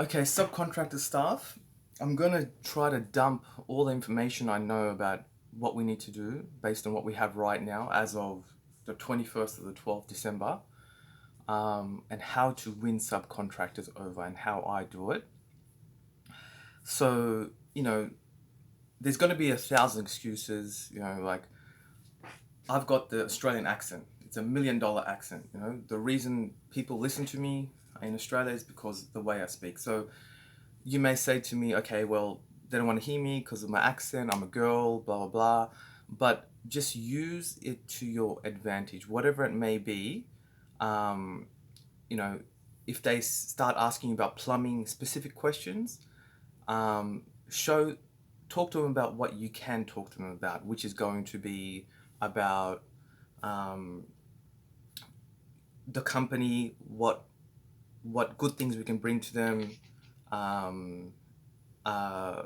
Okay, subcontractor staff. I'm gonna try to dump all the information I know about what we need to do based on what we have right now as of the 21st of the 12th December, and how to win subcontractors over and how I do it. So, there's gonna be 1,000 excuses, like I've got the Australian accent. It's $1 million accent. The reason people listen to me in Australia is because the way I speak. So you may say to me, okay, well, they don't want to hear me because of my accent, I'm a girl, blah, blah, blah. But just use it to your advantage, whatever it may be. Um, you know, if they start asking about plumbing specific questions, show, talk to them about what you can talk to them about, which is going to be about um, the company, what good things we can bring to them, um, uh,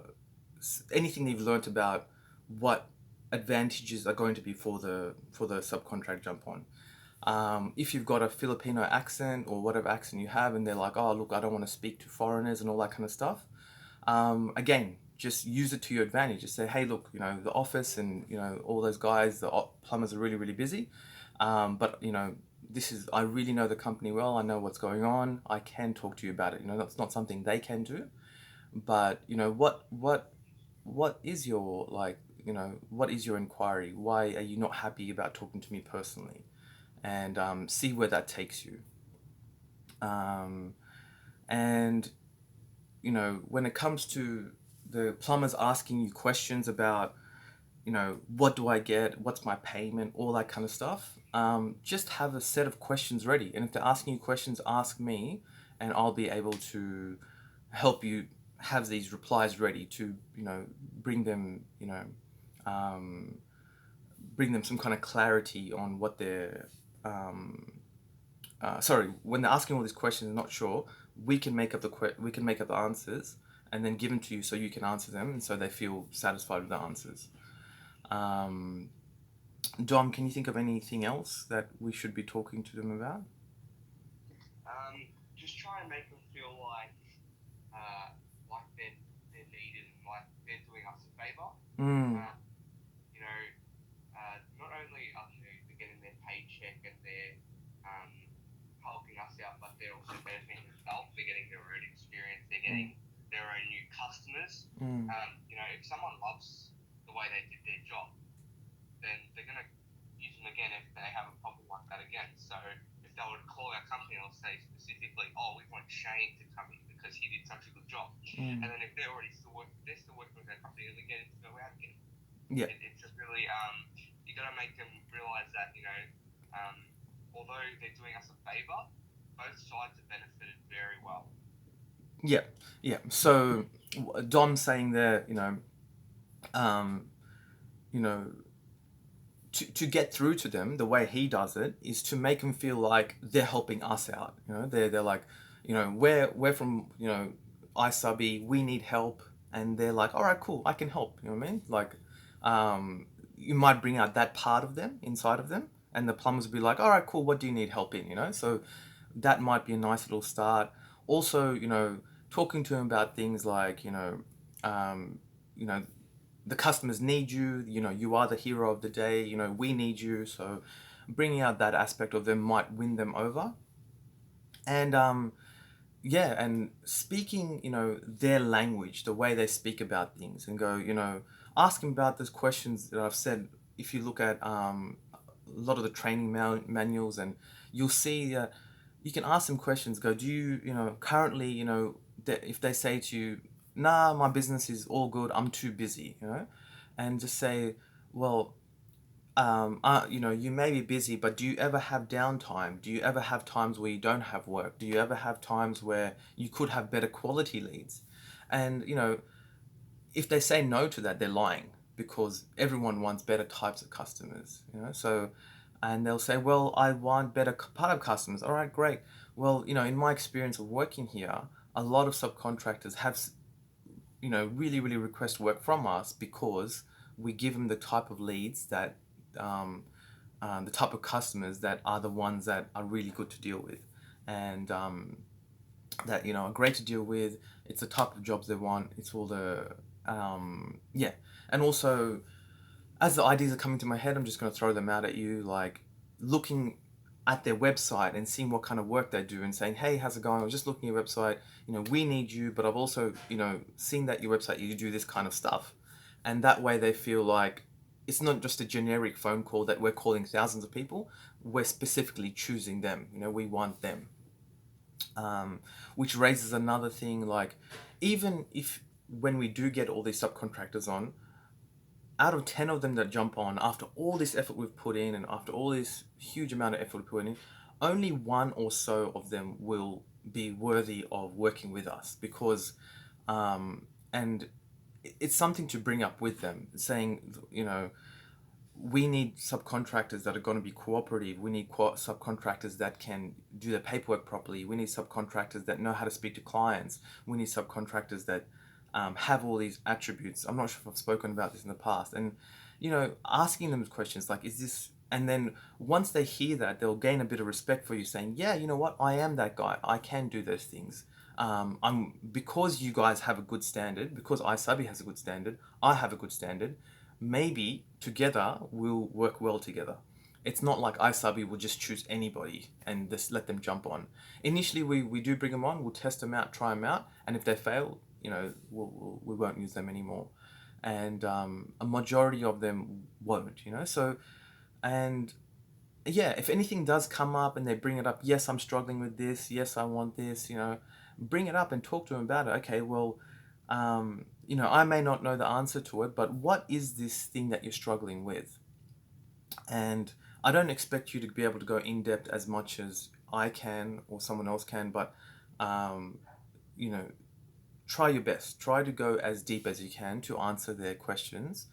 anything they've learnt about what advantages are going to be for the subcontract jump on. If you've got a Filipino accent or whatever accent you have, and they're like, "Oh, look, I don't want to speak to foreigners" and all that kind of stuff. Again, just use it to your advantage. Just say, "Hey, look, the office and all those guys, the plumbers are really, really busy, but this is I really know the company well. I know what's going on. I can talk to you about it. That's not something they can do, but what is your what is your inquiry? Why are you not happy about talking to me personally? And see where that takes you. Um, and when it comes to the plumbers asking you questions about what do I get, what's my payment, all that kind of stuff, just have a set of questions ready. And if they're asking you questions, ask me, and I'll be able to help you have these replies ready to bring them um, bring them some kind of clarity on what they're sorry, when they're asking all these questions and not sure, we can make up the answers and then give them to you so you can answer them, and so they feel satisfied with the answers. Um, Dom, can you think of anything else that we should be talking to them about? Just try and make them feel like they're needed and like they're doing us a favor. Mm, Uh, you know, not only are they getting their paycheck and they're um, helping us out, but they're also benefiting themselves. They're getting their own experience. They're mm, getting their own new customers. mm. If someone loves the way they did their job, then they're going to use them again if they have a problem like that again. So if they were to call our company and say specifically, "Oh, we want Shane to come in because he did such a good job," Mm. and then if they're still working with their company, and they get him to go out again. Yeah, It's just really you got to make them realize that um, although they're doing us a favor, both sides have benefited very well. yeah, yeah. So Dom's saying there, um, you know, to get through to them, the way he does it is to make them feel like they're helping us out. They're like, we're from iSubby, we need help, and they're like, all right, cool, I can help. You know what I mean? Like, you might bring out that part of them inside of them, and the plumbers will be like, all right, cool, what do you need help in? So that might be a nice little start. Also, talking to them about things like, um, you know, the customers need you. You are the hero of the day. We need you. So bringing out that aspect of them might win them over. And yeah, and speaking their language, the way they speak about things, and go ask them about those questions that I've said. If you look at a lot of the training manuals, and you'll see you can ask them questions. Go, do you currently if they say to you, nah, my business is all good, I'm too busy, and just say, well, you may be busy, but do you ever have downtime? Do you ever have times where you don't have work? Do you ever have times where you could have better quality leads? And if they say no to that, they're lying, because everyone wants better types of customers. So, and they'll say, well, I want better part of customers. All right, great. Well, in my experience of working here, a lot of subcontractors have really, really request work from us because we give them the type of leads that, um, the type of customers that are the ones that are really good to deal with. And that are great to deal with. It's the type of jobs they want. It's all the yeah, and also as the ideas are coming to my head, I'm just going to throw them out at you, like looking at their website and seeing what kind of work they do and saying, hey, how's it going? I was just looking at your website, we need you, but I've also, seen that your website, you do this kind of stuff. And that way they feel like it's not just a generic phone call that we're calling thousands of people. We're specifically choosing them. We want them. Which raises another thing, like even if when we do get all these subcontractors on, out of 10 of them that jump on, after all this effort we've put in and after all this huge amount of effort we put in, only one or so of them will be worthy of working with us because, and it's something to bring up with them, saying, we need subcontractors that are going to be cooperative. We need subcontractors that can do their paperwork properly. We need subcontractors that know how to speak to clients. We need subcontractors that have all these attributes. I'm not sure if I've spoken about this in the past. And, asking them questions like, is this... And then once they hear that, they'll gain a bit of respect for you saying, yeah, you know what? I am that guy. I can do those things. Because you guys have a good standard, because iSubby has a good standard, I have a good standard, maybe together we'll work well together. It's not like iSubby will just choose anybody and just let them jump on. Initially, we do bring them on, we'll test them out, try them out, and if they fail, we won't use them anymore. And a majority of them won't, So, and yeah, if anything does come up and they bring it up, yes, I'm struggling with this, yes, I want this, bring it up and talk to them about it. Okay, well, I may not know the answer to it, but what is this thing that you're struggling with? And I don't expect you to be able to go in depth as much as I can or someone else can, but, um, you know, try your best. Try to go as deep as you can to answer their questions.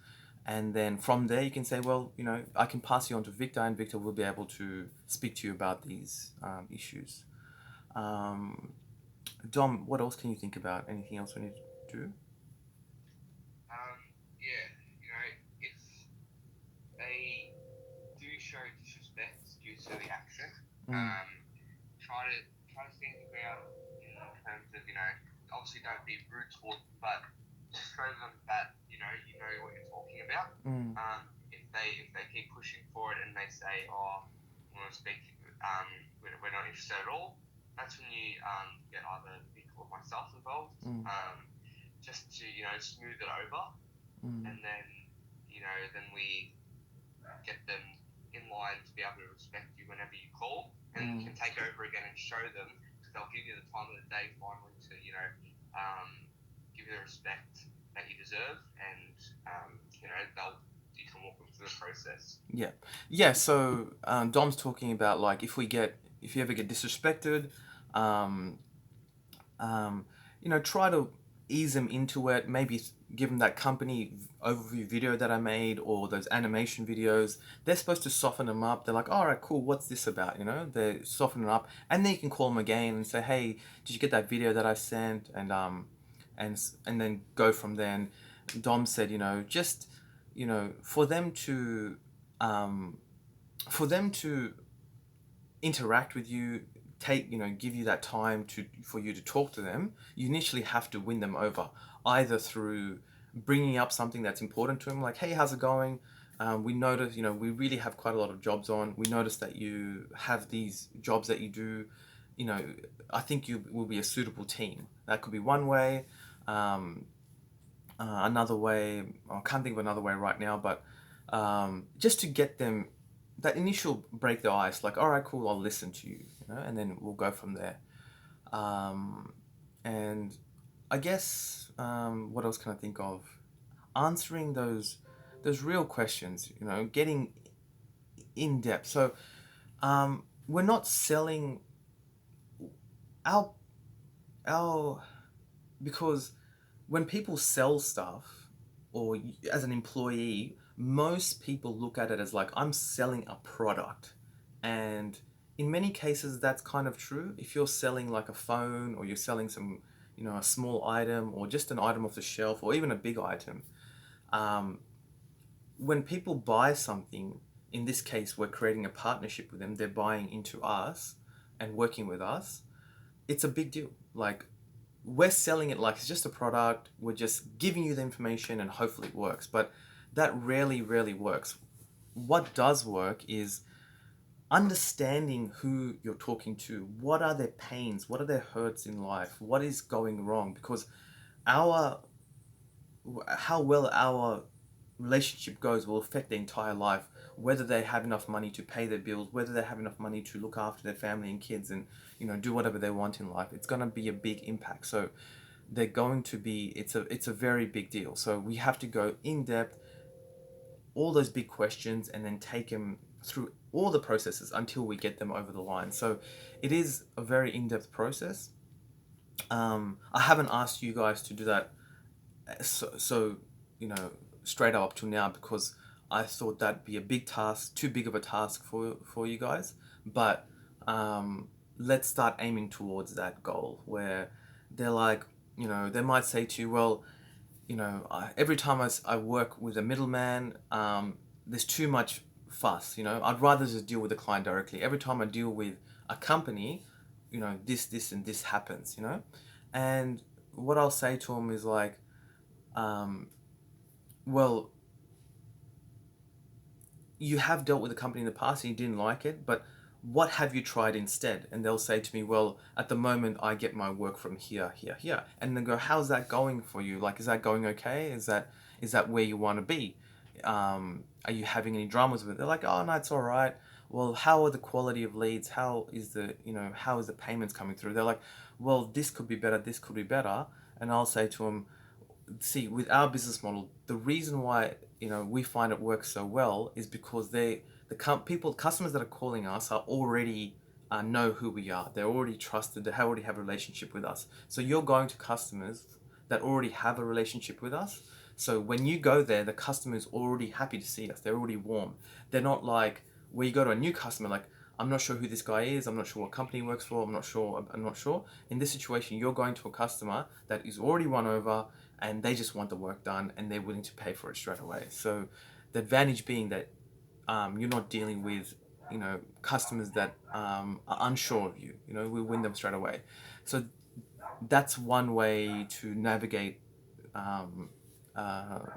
And then from there, you can say, well, I can pass you on to Victor, and Victor will be able to speak to you about these issues. Um, Dom, what else can you think about? Anything else we need to do? Um, yeah, if they do show disrespect due to the action, Mm, um, try to stand your ground in terms of obviously don't be rude towards them, but just show them that you know what you're talking about. mm, If they keep pushing for it and they say, oh, I want to speak, we're not interested at all, that's when you get either Vic or myself involved, mm, just to smooth it over, mm. and then we get them in line to be able to respect you whenever you call, and Mm. can take over again and show them, because they'll give you the time of the day finally to give you the respect that you deserve, and they'll you can walk them through the process. Yeah, yeah. So Dom's talking about, like, if you ever get disrespected, um, try to ease them into it. Maybe give them that company overview video that I made or those animation videos. They're supposed to soften them up. They're like, all right, cool. What's this about? They soften it up, and then you can call them again and say, hey, did you get that video that I sent? And then go from there. And Dom said, just for them to um, for them to interact with you, give you that time for you to talk to them, you initially have to win them over, either through bringing up something that's important to them, like, hey, how's it going? We notice, we really have quite a lot of jobs on. We notice that you have these jobs that you do. You know, I think you will be a suitable team. That could be one way. Um, Another way, I can't think of another way right now, but just to get them that initial break the ice, like, all right, cool, I'll listen to you, and then we'll go from there. Um, and I guess what else can I think of? Answering those real questions, getting in depth. So we're not selling our our because when people sell stuff, or as an employee, most people look at it as like, I'm selling a product. And in many cases, that's kind of true. If you're selling like a phone, or you're selling some, a small item, or just an item off the shelf, or even a big item, um, when people buy something, in this case, we're creating a partnership with them, they're buying into us and working with us, it's a big deal. like we're selling it like it's just a product. We're just giving you the information and hopefully it works. But that rarely works. What does work is understanding who you're talking to. What are their pains? What are their hurts in life? What is going wrong? Because our how well our relationship goes will affect their entire life, whether they have enough money to pay their bills, whether they have enough money to look after their family and kids and do whatever they want in life. It's going to be a big impact. So they're going to be it's a very big deal. So we have to go in depth, all those big questions, and then take them through all the processes until we get them over the line. So it is a very in-depth process. I haven't asked you guys to do that so you know straight up to now because I thought that'd be a big task, too big of a task for you guys. But let's start aiming towards that goal where they're like, they might say to you, well, every time I work with a middleman, there's too much fuss. I'd rather just deal with the client directly. Every time I deal with a company, this and this happens. And what I'll say to them is like, well, you have dealt with a company in the past and you didn't like it, but what have you tried instead? And they'll say to me, well, at the moment I get my work from here, here, here. And then go, how's that going for you? Like, is that going okay? Is that where you want to be? Are you having any dramas with it? They're like, oh no, it's all right. Well, how are the quality of leads? How is the payments coming through? They're like, well, this could be better, this could be better. And I'll say to them, see, with our business model, the reason why we find it works so well is because customers that are calling us are already know who we are. They're already trusted. They already have a relationship with us. So you're going to customers that already have a relationship with us. So when you go there, the customer is already happy to see us. They're already warm. They're not like where you go to a new customer, like, I'm not sure who this guy is. I'm not sure what company he works for. I'm not sure. I'm not sure. In this situation, you're going to a customer that is already won over, and they just want the work done, and they're willing to pay for it straight away. So, the advantage being that you're not dealing with customers that are unsure of you. We win them straight away. So that's one way to navigate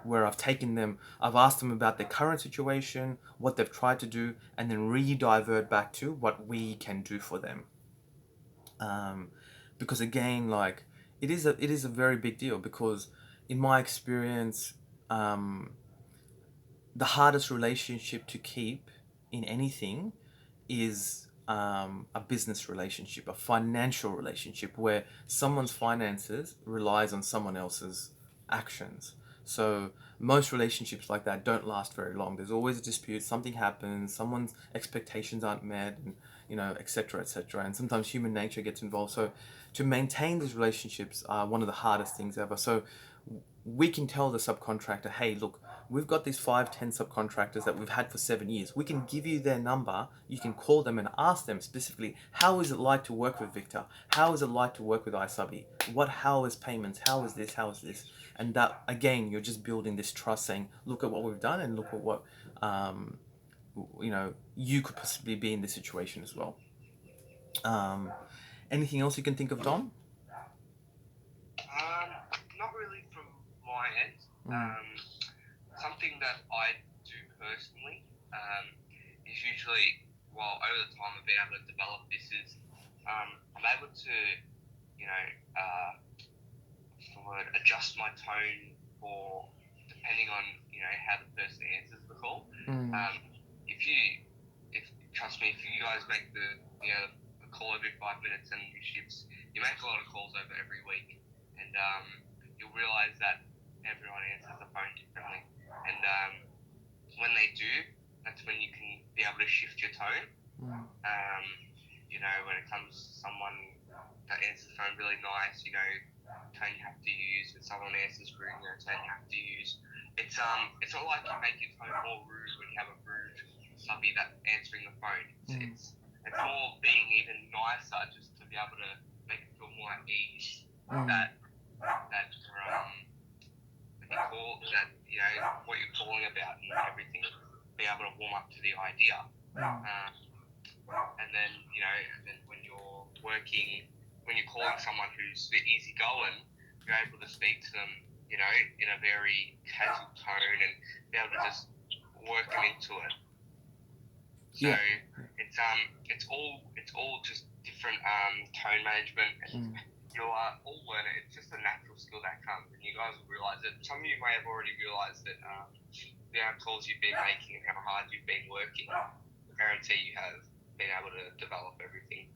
where I've taken them. I've asked them about their current situation, what they've tried to do, and then re-divert back to what we can do for them. Because again, like it is a very big deal because in my experience, the hardest relationship to keep in anything is a business relationship, a financial relationship where someone's finances relies on someone else's actions. So most relationships like that don't last very long. There's always a dispute, something happens, someone's expectations aren't met, and etc., etc. And sometimes human nature gets involved. So to maintain these relationships are one of the hardest things ever. So we can tell the subcontractor, hey, look, we've got these 5, 10 subcontractors that we've had for 7 years. We can give you their number. You can call them and ask them specifically, how is it like to work with Victor? How is it like to work with iSubby? How is payments? How is this? How is this? And that, again, you're just building this trust saying, look at what we've done and look at what, you could possibly be in this situation as well. Anything else you can think of, Dom? Not really from my end. Something that I do personally is usually, well, over the time I've been able to develop this is I'm able to, adjust my tone for depending on how the person answers the call. If trust me, if you guys make the call every 5 minutes and your shifts, you make a lot of calls over every week, and you'll realize that everyone answers the phone differently, and when they do, that's when you can be able to shift your tone. When it comes to someone that answers the phone really nice, tone you have to use. When someone answers rude, tone you have to use. It's not like you make your tone more rude when you have a rude subby that answering the phone. It's more being even nicer just to be able to make it feel more at ease. That when you call that what you're calling about and everything, be able to warm up to the idea. And then when you're working when you're calling someone who's a bit easygoing, you're able to speak to them, you know, in a very casual tone and be able to just work them into it. So Yeah. it's all just different tone management, and you'll all learn it. It's just a natural skill that comes, and you guys will realize it. Some of you may have already realized that the amount of calls you've been making and how hard you've been working. I guarantee you have been able to develop everything.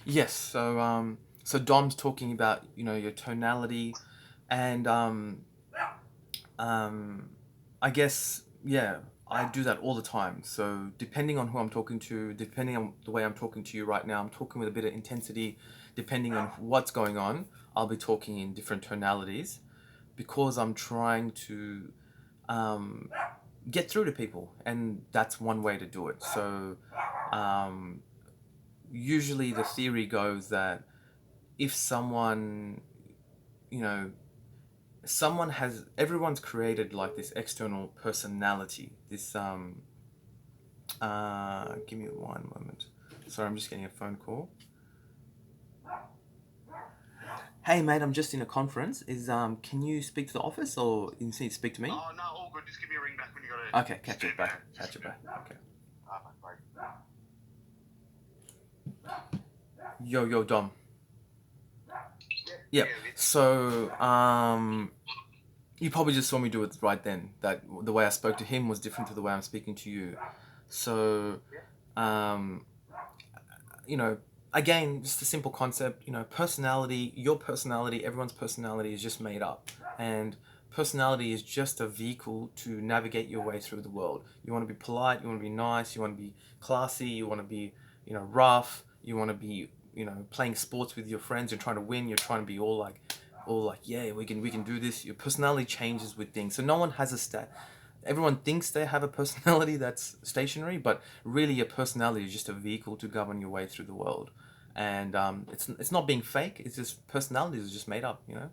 Yes. So Dom's talking about, you know, your tonality, and I guess, yeah, I do that all the time. So depending on who I'm talking to, depending on the way I'm talking to you right now, I'm talking with a bit of intensity. Depending on what's going on, I'll be talking in different tonalities because I'm trying to um, get through to people, and that's one way to do it. So um, usually the theory goes that if someone, you know, everyone's created like this external personality, this give me one moment, sorry, I'm just getting a phone call. Hey mate, I'm just in a conference. Can you speak to the office, or you need to speak to me? Oh no, all good. Just give me a ring back when you got it. Okay, catch it back. Catch it back. Okay. Yo, Dom. Yep. So, you probably just saw me do it right then. That the way I spoke to him was different to the way I'm speaking to you. So, um, you know, again, just a simple concept. You know, personality, your personality, everyone's personality is just made up, and personality is just a vehicle to navigate your way through the world. You want to be polite, you want to be nice, you want to be classy, you want to be, you know, rough, you want to be, you know, playing sports with your friends. You're trying to win. You're trying to be all like, yeah, we can do this. Your personality changes with things. So no one has a stat. Everyone thinks they have a personality that's stationary, but really your personality is just a vehicle to govern your way through the world. And it's not being fake. It's just personality is just made up. You know,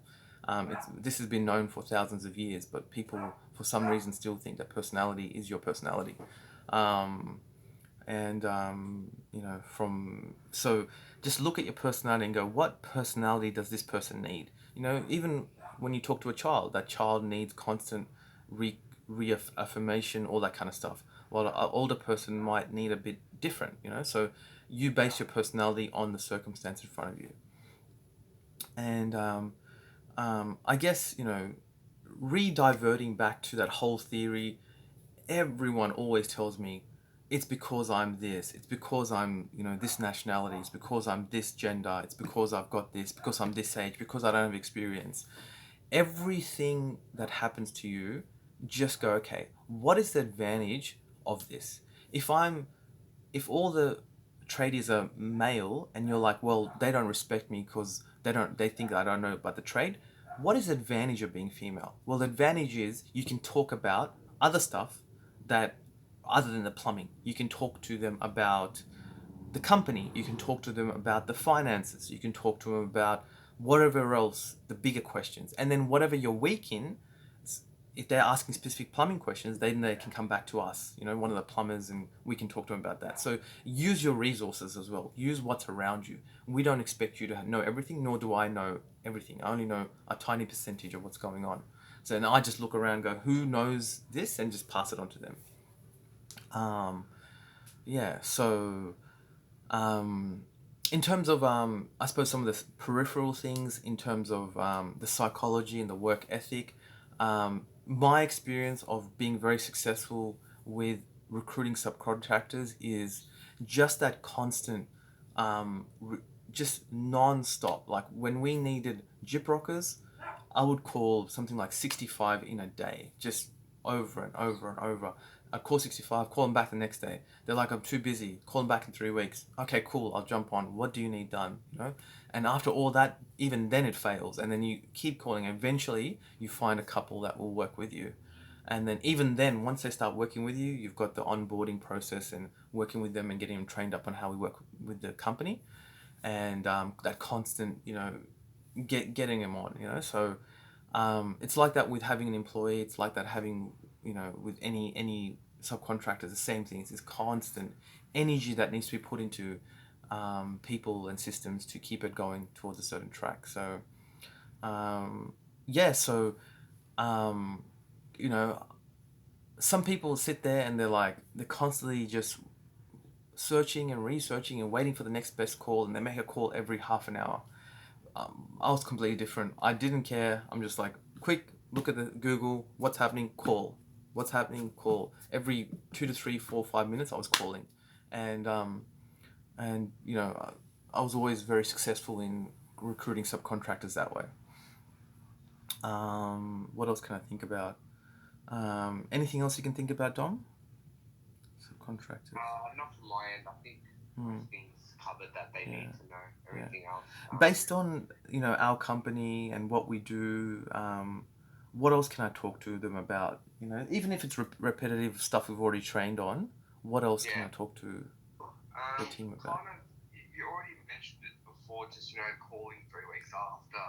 this has been known for thousands of years, but people for some reason still think that personality is your personality. Um, and you know, from so just look at your personality and go, what personality does this person need? You know, even when you talk to a child, that child needs constant reaffirmation, all that kind of stuff, while an older person might need a bit different. You know, so you base your personality on the circumstance in front of you. And I guess, you know, re-diverting back to that whole theory, everyone always tells me it's because I'm this, it's because I'm, you know, this nationality, it's because I'm this gender, it's because I've got this, because I'm this age, because I don't have experience. Everything that happens to you, just go, okay, what is the advantage of this? If I'm if all the tradies are male and you're like, well, they don't respect me because they think I don't know about the trade. What is the advantage of being female? Well, the advantage is you can talk about other stuff that other than the plumbing. You can talk to them about the company. You can talk to them about the finances. You can talk to them about whatever else, the bigger questions. And then whatever you're weak in, if they're asking specific plumbing questions, then they can come back to us, you know, one of the plumbers, and we can talk to them about that. So use your resources as well. Use what's around you. We don't expect you to know everything, nor do I know everything. I only know a tiny percentage of what's going on. So now I just look around and go, who knows this, and just pass it on to them. Um, yeah, so in terms of, I suppose, some of the peripheral things, in terms of the psychology and the work ethic, my experience of being very successful with recruiting subcontractors is just that constant, just non-stop. Like when we needed jip rockers, I would call something like 65 in a day, just over and over and over. I'd call 65, call them back the next day. They're like, I'm too busy, call them back in 3 weeks. Okay, cool, I'll jump on. What do you need done? You know? And after all that, even then it fails. And then you keep calling. Eventually, you find a couple that will work with you. And then even then, once they start working with you, you've got the onboarding process and working with them and getting them trained up on how we work with the company. And that constant, you know, getting them on, you know. So it's like that with having an employee. It's like that having, you know, with any subcontractors. The same thing. It's this constant energy that needs to be put into people and systems to keep it going towards a certain track. So yeah, so um, you know, some people sit there and they're constantly just searching and researching and waiting for the next best call, and they make a call every half an hour. I was completely different. I didn't care. I'm just like, quick, look at the Google, what's happening, call. What's happening, call. Every 2 to 3, 4, 5 minutes, I was calling, and I was always very successful in recruiting subcontractors that way. What else can I think about? Anything else you can think about, Dom? Subcontractors. Not from my end. I think Hmm. things covered that they need to know. Yeah. Everything else. Based on our company and what we do, what else can I talk to them about? Even if it's repetitive stuff we've already trained on, what else can I talk to the team about? Kind of, you already mentioned it before. Just calling 3 weeks after.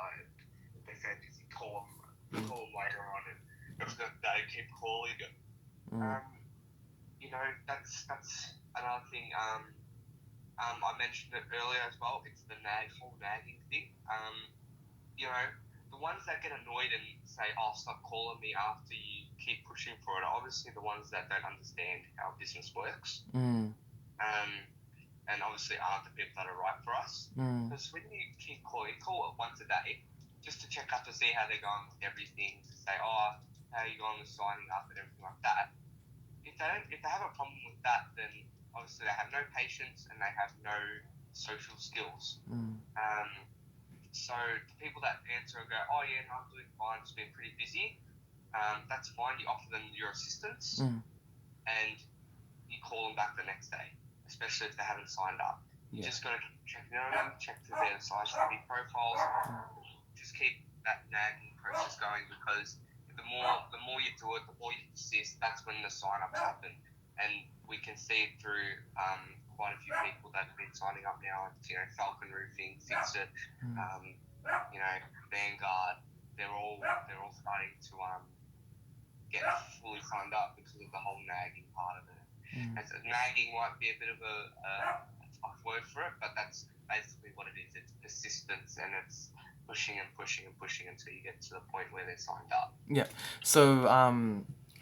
If they say busy, call them later on, and if they keep calling it. That's another thing. I mentioned it earlier as well. It's the whole nagging thing. The ones that get annoyed and say, "Oh, stop calling me," after you keep pushing for it, are obviously the ones that don't understand how business works. And obviously aren't the people that are right for us. Because when you keep calling, call it once a day, just to check up to see how they're going with everything, to say, "Oh, how are you going with signing up," and everything like that. If they have a problem with that, then obviously they have no patience and they have no social skills. So the people that answer and go, "Oh yeah, no, I'm doing fine, it's been pretty busy," that's fine. You offer them your assistance, and you call them back the next day, especially if they haven't signed up. You just got to keep checking on them, check through their subby profiles, just keep that nagging process going, because the more you do it, the more you persist, that's when the sign-ups happen. And we can see it through quite a few people that have been signing up now. Falcon Roofing, Fixit, Vanguard. They're all starting to get fully signed up because of the whole nagging part of it. And so nagging might be a bit of a tough word for it, but that's basically what it is. It's persistence, and it's pushing and pushing and pushing until you get to the point where they're signed up. Yeah. So,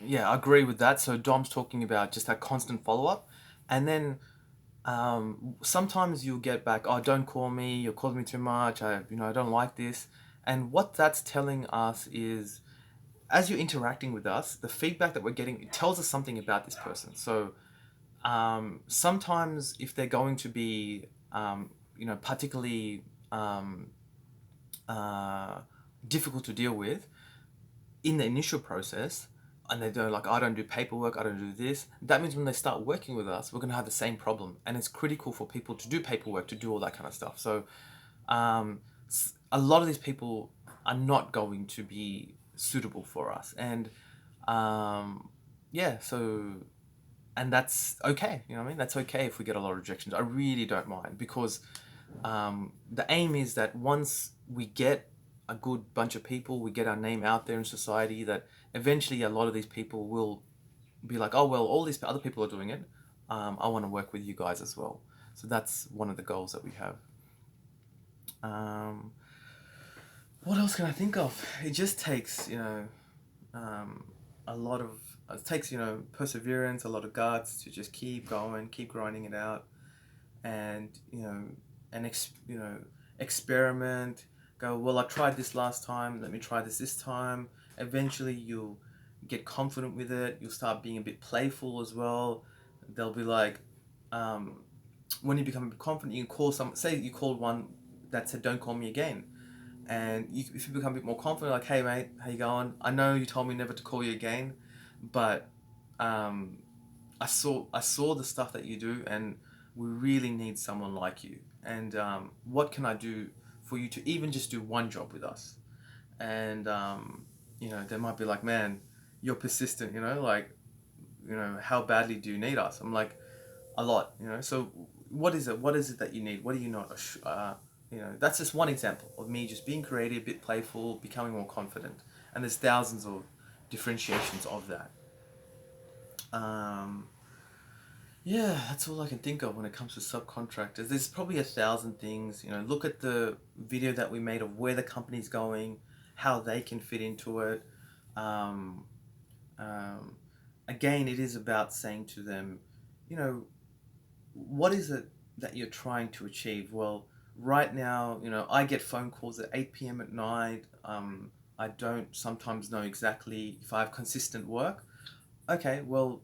yeah, I agree with that. So Dom's talking about just that constant follow-up. And then sometimes you'll get back, "Oh, don't call me, you're calling me too much, I don't like this." And what that's telling us is, as you're interacting with us, the feedback that we're getting, it tells us something about this person. So sometimes if they're going to be, particularly difficult to deal with in the initial process, and they don't, like, "I don't do paperwork, I don't do this," that means when they start working with us, we're going to have the same problem. And it's critical for people to do paperwork, to do all that kind of stuff. So a lot of these people are not going to be suitable for us. And yeah, so, and that's okay. You know what I mean? That's okay if we get a lot of rejections. I really don't mind, because the aim is that once we get a good bunch of people, we get our name out there in society, that eventually a lot of these people will be like, "Oh, well, all these other people are doing it. I want to work with you guys as well." So that's one of the goals that we have. What else can I think of? It just takes, a lot of, it takes, perseverance, a lot of guts to just keep going, keep grinding it out, and, experiment. Go, "Well, I tried this last time, let me try this time." Eventually you'll get confident with it, you'll start being a bit playful as well. They'll be like, when you become confident, you can call say you called one that said, "Don't call me again." And if you become a bit more confident, like, "Hey mate, how you going? I know you told me never to call you again, but I saw the stuff that you do, and we really need someone like you. And what can I do for you to even just do one job with us?" And they might be like, "Man, you're persistent. Like, how badly do you need us?" I'm like, "A lot. So what is it? What is it that you need? What do you not?" That's just one example of me just being creative, a bit playful, becoming more confident. And there's thousands of differentiations of that. Yeah, that's all I can think of when it comes to subcontractors. There's probably 1,000 things. Look at the video that we made of where the company's going, how they can fit into it. Um, um, Again, it is about saying to them, you know, what is it that you're trying to achieve? Well, right now, I get phone calls at 8 p.m. at night. I don't sometimes know exactly if I have consistent work. Okay, well,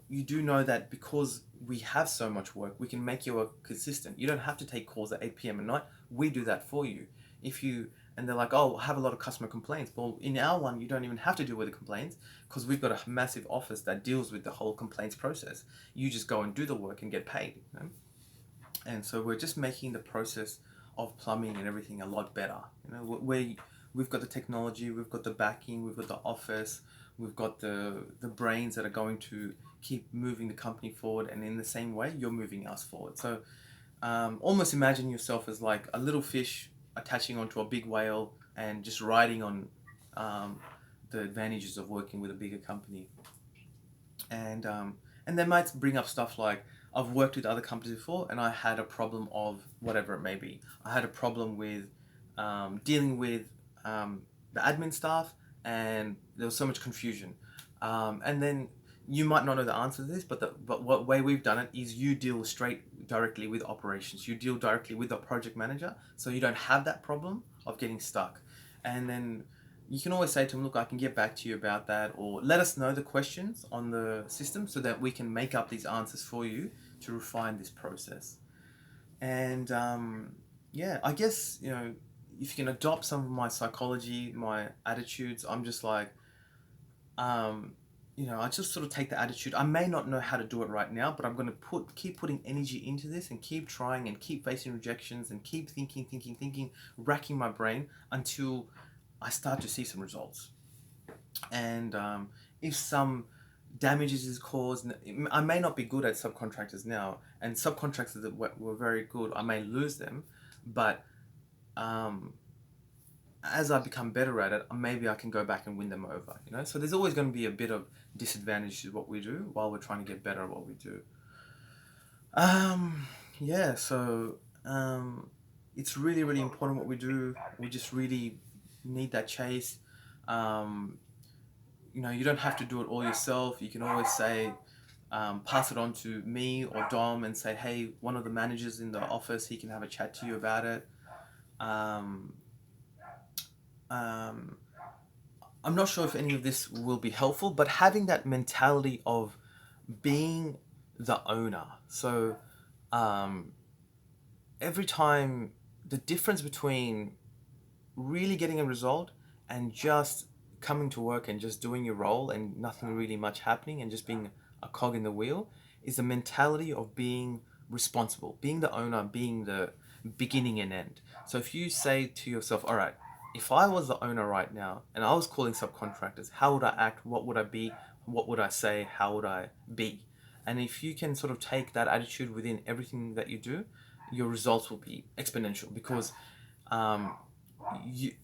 you do know that because we have so much work, we can make your work consistent. You don't have to take calls at 8 p.m. at night. We do that for you. If you and they're like, oh, I have a lot of customer complaints. Well, in our one, you don't even have to deal with the complaints because we've got a massive office that deals with the whole complaints process. You just go and do the work and get paid. And so we're just making the process of plumbing and everything a lot better. We've got the technology, we've got the backing, we've got the office, we've got the brains that are going to keep moving the company forward, and in the same way, you're moving us forward. So almost imagine yourself as like a little fish attaching onto a big whale and just riding on um, the advantages of working with a bigger company. And and they might bring up stuff like, I've worked with other companies before and I had a problem of whatever it may be. I had a problem with dealing with the admin staff, and there was so much confusion. And then you might not know the answer to this, but what way we've done it is you deal straight directly with operations. You deal directly with the project manager, so you don't have that problem of getting stuck. And then you can always say to them, look, I can get back to you about that, or let us know the questions on the system so that we can make up these answers for you to refine this process. And yeah, I guess, if you can adopt some of my psychology, my attitudes, I'm just like, um, I just sort of take the attitude. I may not know how to do it right now, but I'm going to keep putting energy into this and keep trying and keep facing rejections and keep thinking, racking my brain until I start to see some results. And if some damages is caused, I may not be good at subcontractors now, and subcontractors that were very good, I may lose them, but um, as I become better at it, maybe I can go back and win them over. So there's always going to be a bit of disadvantage to what we do while we're trying to get better at what we do. Um, yeah, so it's really, really important what we do. We just really need that chase. Um, you don't have to do it all yourself. You can always say, pass it on to me or Dom and say, hey, one of the managers in the office, he can have a chat to you about it. Um, um, I'm not sure if any of this will be helpful, but having that mentality of being the owner. So um, every time, the difference between really getting a result and just coming to work and just doing your role and nothing really much happening and just being a cog in the wheel is the mentality of being responsible, being the owner, being the beginning and end. So if you say to yourself, all right, if I was the owner right now and I was calling subcontractors, how would I act? What would I be? What would I say? How would I be? And if you can sort of take that attitude within everything that you do, your results will be exponential because um,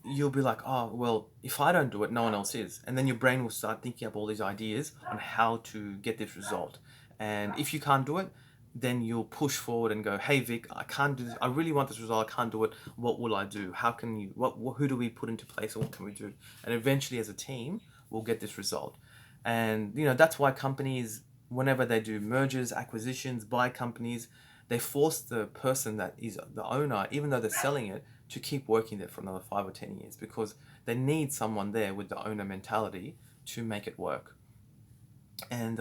you'll be like, oh, well, if I don't do it, no one else is. And then your brain will start thinking up all these ideas on how to get this result. And if you can't do it, then you'll push forward and go, hey, Vic, I can't do this. I really want this result. I can't do it. What will I do? How can you, who do we put into place and what can we do? And eventually, as a team, we'll get this result. And, that's why companies, whenever they do mergers, acquisitions, buy companies, they force the person that is the owner, even though they're selling it, to keep working there for another 5 or 10 years because they need someone there with the owner mentality to make it work. And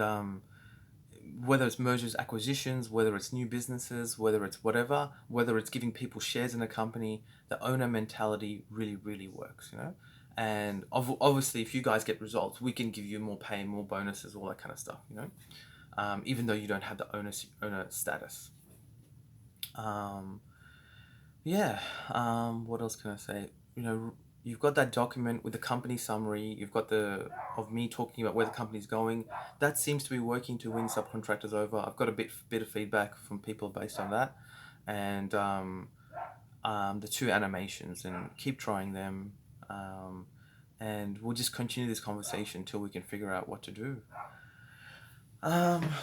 whether it's mergers, acquisitions, whether it's new businesses, whether it's whatever, whether it's giving people shares in a company, the owner mentality really, really works. And obviously, if you guys get results, we can give you more pay, more bonuses, all that kind of stuff. Even though you don't have the owner status. Um, Yeah. What else can I say? You've got that document with the company summary. You've got the of me talking about where the company's going. That seems to be working to win subcontractors over. I've got a bit of feedback from people based on that, and the two animations, and keep trying them. Um, and we'll just continue this conversation until we can figure out what to do.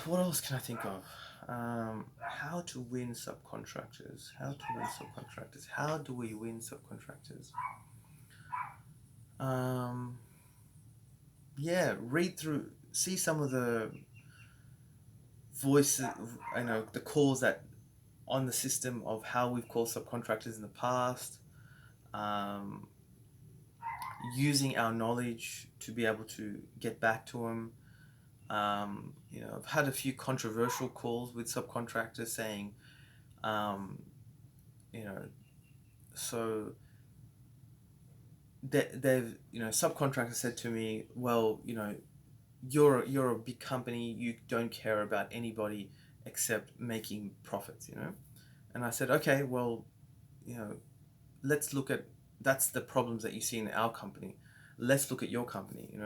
What else can I think of? How to win subcontractors. How to win subcontractors. How do we win subcontractors? Yeah, read through, see some of the voices, the calls that on the system of how we've called subcontractors in the past. Um, Using our knowledge to be able to get back to them. I've had a few controversial calls with subcontractors saying, um, you know, so they've, subcontractors said to me, well, you're a big company, you don't care about anybody except making profits, And I said, okay, well, you know, let's look at, that's the problems that you see in our company. Let's look at your company.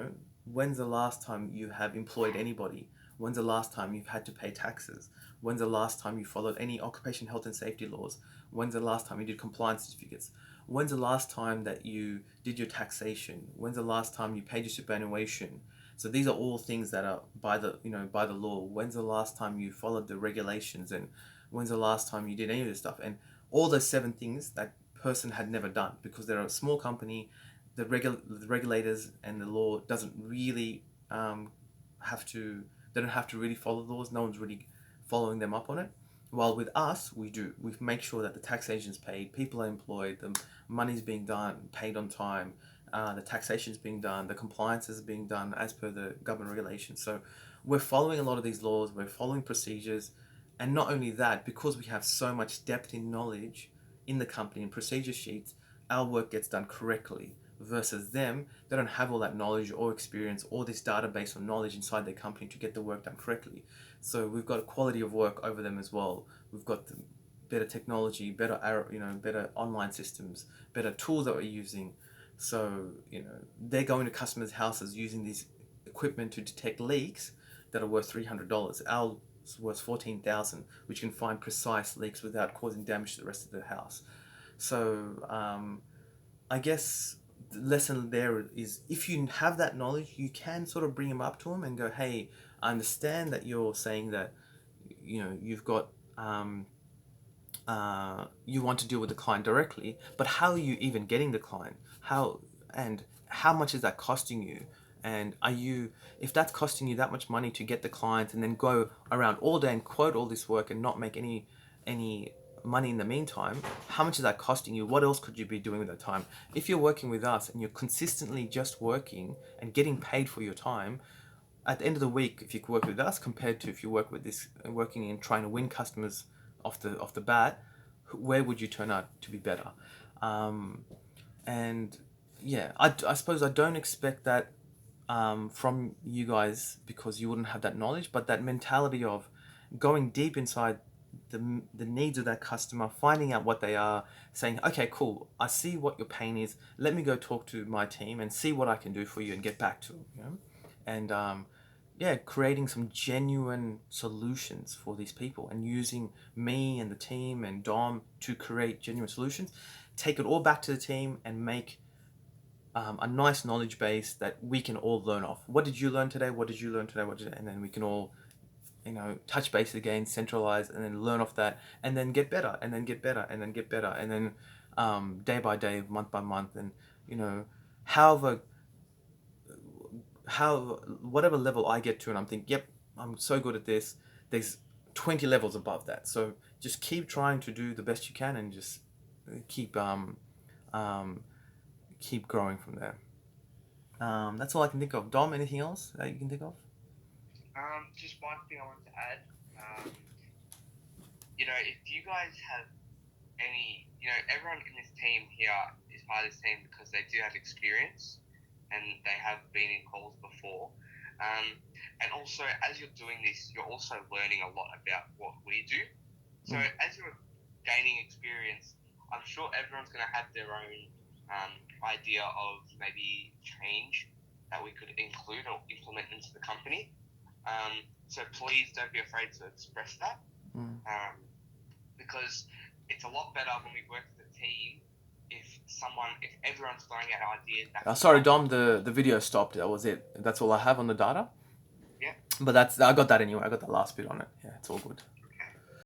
When's the last time you have employed anybody? When's the last time you've had to pay taxes? When's the last time you followed any occupation health and safety laws? When's the last time you did compliance certificates? When's the last time that you did your taxation? When's the last time you paid your superannuation? So these are all things that are by the law. When's the last time you followed the regulations, and when's the last time you did any of this stuff? And all those 7 things that person had never done, because they're a small company. The regulators and the law doesn't really have to. They don't have to really follow the laws. No one's really following them up on it. While with us, we do. We make sure that the taxation's paid, people are employed, the money's being done, paid on time, the taxation's being done, the compliance is being done as per the government regulations. So we're following a lot of these laws. We're following procedures, and not only that, because we have so much depth in knowledge in the company and procedure sheets, our work gets done correctly. Versus them, they don't have all that knowledge or experience or this database or knowledge inside their company to get the work done correctly. So we've got a quality of work over them as well. We've got the better technology, better online systems, better tools that we're using. So they're going to customers' houses using this equipment to detect leaks that are worth $300. Ours worth $14,000, which can find precise leaks without causing damage to the rest of the house. So I guess the lesson there is, if you have that knowledge, you can sort of bring them up to them and go, hey, I understand that you're saying that you've got you want to deal with the client directly, but how are you even getting the client? How much is that costing you? And if that's costing you that much money to get the client and then go around all day and quote all this work and not make any money in the meantime, how much is that costing you? What else could you be doing with that time? If you're working with us and you're consistently just working and getting paid for your time, at the end of the week, if you work with us compared to if you work with this, working and trying to win customers off the bat, where would you turn out to be better? And yeah, I suppose I don't expect that from you guys, because you wouldn't have that knowledge, but that mentality of going deep inside the needs of that customer, finding out what they are, saying, okay, cool, I see what your pain is, let me go talk to my team and see what I can do for you and get back to them, and yeah, creating some genuine solutions for these people and using me and the team and Dom to create genuine solutions, take it all back to the team and make a nice knowledge base that we can all learn off. What did you learn today? What did you learn today? And then we can all, touch base again, centralize, and then learn off that, and then get better, and then get better, and then get better, and then day by day, month by month, and however, whatever level I get to, and I'm thinking, yep, I'm so good at this. There's 20 levels above that, so just keep trying to do the best you can, and just keep keep growing from there. That's all I can think of. Dom, anything else that you can think of? Just one thing I wanted to add. If you guys have any, everyone in this team here is part of this team because they do have experience and they have been in calls before. And also, as you're doing this, you're also learning a lot about what we do. So as you're gaining experience, I'm sure everyone's going to have their own idea of maybe change that we could include or implement into the company. So please don't be afraid to express that, because it's a lot better when we work as a team. If everyone's throwing out ideas. Sorry, Dom, the video stopped. That was it. That's all I have on the data. Yeah. But I got that anyway. I got the last bit on it. Yeah, it's all good.